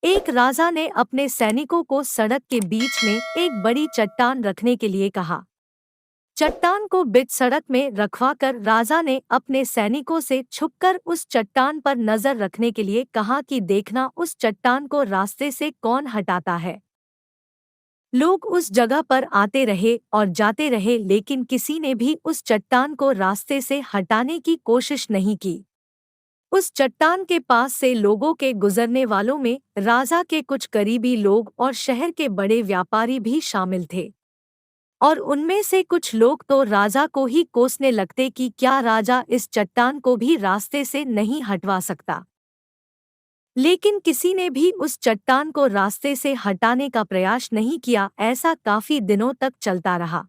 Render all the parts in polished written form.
एक राजा ने अपने सैनिकों को सड़क के बीच में एक बड़ी चट्टान रखने के लिए कहा। चट्टान को बीच सड़क में रखवाकर राजा ने अपने सैनिकों से छुपकर उस चट्टान पर नजर रखने के लिए कहा कि देखना उस चट्टान को रास्ते से कौन हटाता है। लोग उस जगह पर आते रहे और जाते रहे, लेकिन किसी ने भी उस चट्टान को रास्ते से हटाने की कोशिश नहीं की। उस चट्टान के पास से लोगों के गुजरने वालों में राजा के कुछ करीबी लोग और शहर के बड़े व्यापारी भी शामिल थे, और उनमें से कुछ लोग तो राजा को ही कोसने लगते कि क्या राजा इस चट्टान को भी रास्ते से नहीं हटवा सकता। लेकिन किसी ने भी उस चट्टान को रास्ते से हटाने का प्रयास नहीं किया। ऐसा काफी दिनों तक चलता रहा।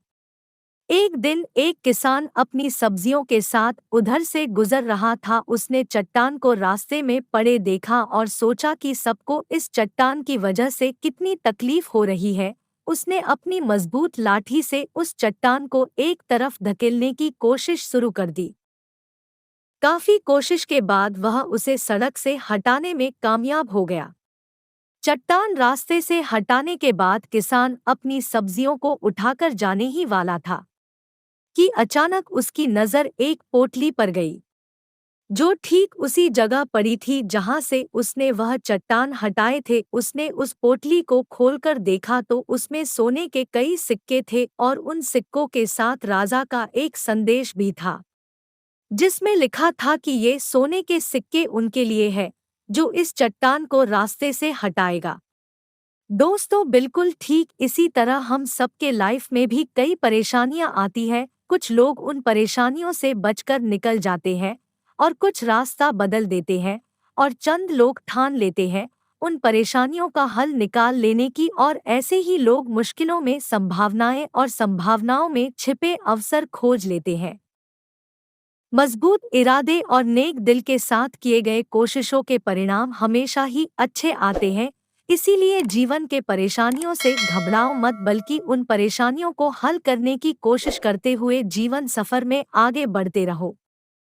एक दिन एक किसान अपनी सब्जियों के साथ उधर से गुजर रहा था। उसने चट्टान को रास्ते में पड़े देखा और सोचा कि सबको इस चट्टान की वजह से कितनी तकलीफ हो रही है। उसने अपनी मजबूत लाठी से उस चट्टान को एक तरफ धकेलने की कोशिश शुरू कर दी। काफी कोशिश के बाद वह उसे सड़क से हटाने में कामयाब हो गया। चट्टान रास्ते से हटाने के बाद किसान अपनी सब्जियों को उठाकर जाने ही वाला था कि अचानक उसकी नज़र एक पोटली पर गई, जो ठीक उसी जगह पड़ी थी जहां से उसने वह चट्टान हटाए थे। उसने उस पोटली को खोलकर देखा तो उसमें सोने के कई सिक्के थे और उन सिक्कों के साथ राजा का एक संदेश भी था, जिसमें लिखा था कि ये सोने के सिक्के उनके लिए है जो इस चट्टान को रास्ते से हटाएगा। दोस्तों, बिल्कुल ठीक इसी तरह हम सबके लाइफ में भी कई परेशानियां आती हैं। कुछ लोग उन परेशानियों से बचकर निकल जाते हैं और कुछ रास्ता बदल देते हैं, और चंद लोग ठान लेते हैं उन परेशानियों का हल निकाल लेने की, और ऐसे ही लोग मुश्किलों में संभावनाएं और संभावनाओं में छिपे अवसर खोज लेते हैं। मजबूत इरादे और नेक दिल के साथ किए गए कोशिशों के परिणाम हमेशा ही अच्छे आते हैं। इसीलिए जीवन के परेशानियों से घबराओ मत, बल्कि उन परेशानियों को हल करने की कोशिश करते हुए जीवन सफर में आगे बढ़ते रहो।